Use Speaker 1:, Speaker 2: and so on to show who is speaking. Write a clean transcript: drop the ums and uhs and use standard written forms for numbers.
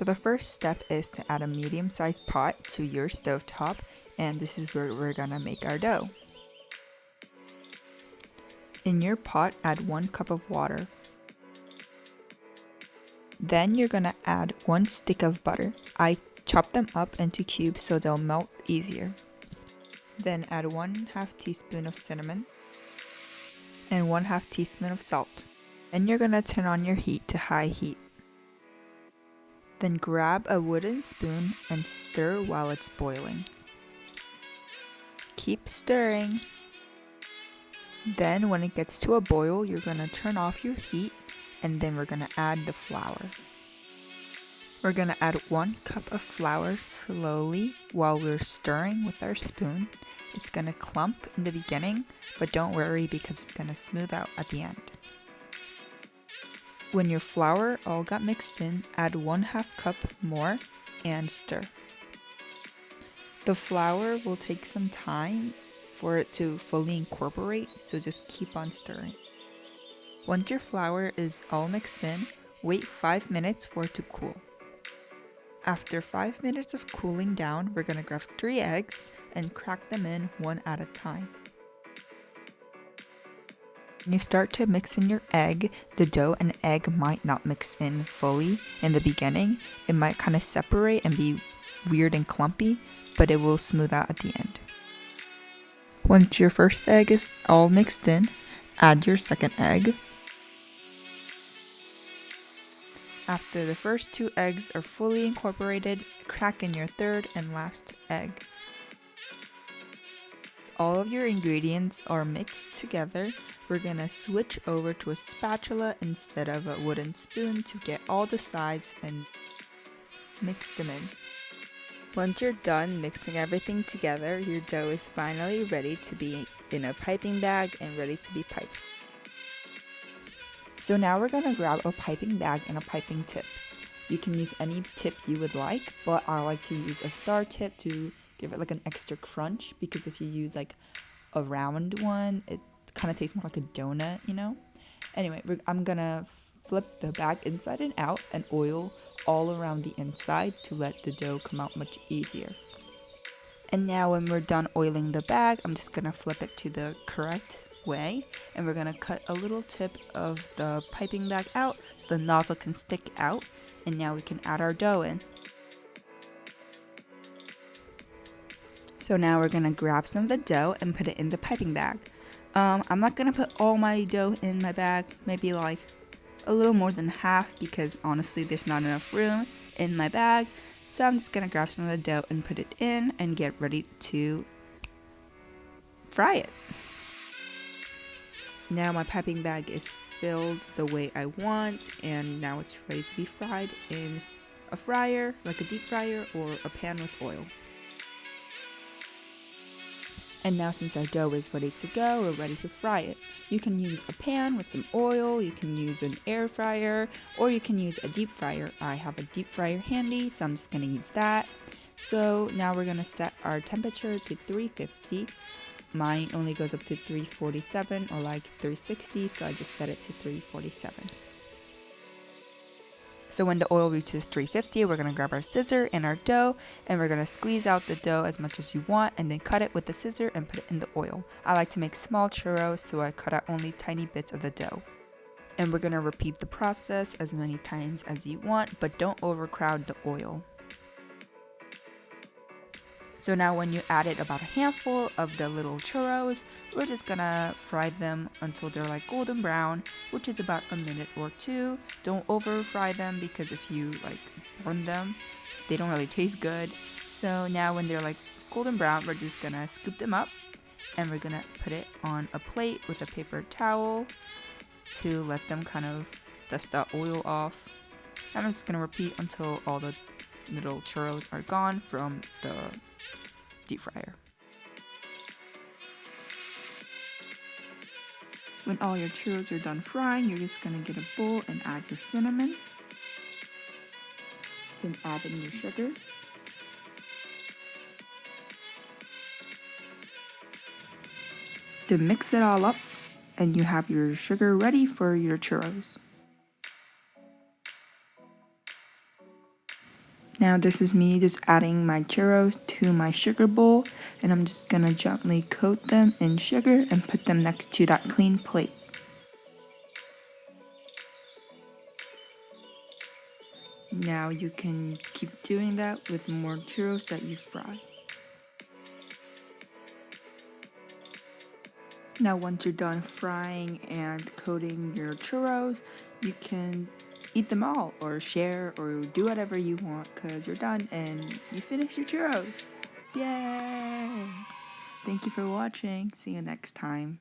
Speaker 1: So the first step is to add a medium-sized pot to your stovetop, and this is where we're gonna make our dough. In your pot, add 1 cup of water. Then you're gonna add 1 stick of butter. I chop them up into cubes so they'll melt easier. Then add 1/2 teaspoon of cinnamon and 1/2 teaspoon of salt. Then you're gonna turn on your heat to high heat. Then grab a wooden spoon and stir while it's boiling. Keep stirring. Then when it gets to a boil, you're gonna turn off your heat, and then we're gonna add the flour. We're gonna add 1 cup of flour slowly while we're stirring with our spoon. It's gonna clump in the beginning, but don't worry because it's gonna smooth out at the end. When your flour all got mixed in, add 1/2 cup more and stir. The flour will take some time for it to fully incorporate, so just keep on stirring. Once your flour is all mixed in, wait 5 minutes for it to cool. After 5 minutes of cooling down, we're gonna grab 3 eggs and crack them in one at a time. When you start to mix in your egg, the dough and egg might not mix in fully in the beginning. It might kind of separate and be weird and clumpy, but it will smooth out at the end. Once your first egg is all mixed in, add your second egg. After the first 2 eggs are fully incorporated, crack in your third and last egg. All of your ingredients are mixed together. We're gonna switch over to a spatula instead of a wooden spoon to get all the sides and mix them in. Once you're done mixing everything together, your dough is finally ready to be in a piping bag and ready to be piped. So now we're gonna grab a piping bag and a piping tip. You can use any tip you would like, but I like to use a star tip to give it like an extra crunch, because if you use like a round one, it kind of tastes more like a donut, you know? Anyway, I'm gonna flip the bag inside and out and oil all around the inside to let the dough come out much easier. And now when we're done oiling the bag, I'm just gonna flip it to the correct way, and we're gonna cut a little tip of the piping bag out so the nozzle can stick out, and now we can add our dough in. So now we're gonna grab some of the dough and put it in the piping bag. I'm not gonna put all my dough in my bag, maybe like a little more than half, because honestly there's not enough room in my bag. So I'm just gonna grab some of the dough and put it in and get ready to fry it. Now my piping bag is filled the way I want, and now it's ready to be fried in a fryer, like a deep fryer or a pan with oil. And now since our dough is ready to go, we're ready to fry it. You can use a pan with some oil, you can use an air fryer, or you can use a deep fryer. I have a deep fryer handy, so I'm just gonna use that. So now we're gonna set our temperature to 350. Mine only goes up to 347 or like 360, so I just set it to 347. So when the oil reaches 350, we're gonna grab our scissor and our dough, and we're gonna squeeze out the dough as much as you want, and then cut it with the scissor and put it in the oil. I like to make small churros, so I cut out only tiny bits of the dough. And we're gonna repeat the process as many times as you want, but don't overcrowd the oil. So now when you added about a handful of the little churros, we're just gonna fry them until they're like golden brown, which is about a minute or 2. Don't over fry them, because if you like burn them, they don't really taste good. So now when they're like golden brown, we're just gonna scoop them up, and we're gonna put it on a plate with a paper towel to let them kind of dust the oil off. I'm just gonna repeat until all the little churros are gone from the deep fryer. When all your churros are done frying, you're just gonna get a bowl and add your cinnamon. Then add in your sugar. Then mix it all up, and you have your sugar ready for your churros. Now this is me just adding my churros to my sugar bowl, and I'm just gonna gently coat them in sugar and put them next to that clean plate. Now you can keep doing that with more churros that you fry. Now once you're done frying and coating your churros, you can eat them all or share or do whatever you want because you're done and you finished your churros. Yay! Thank you for watching. See you next time.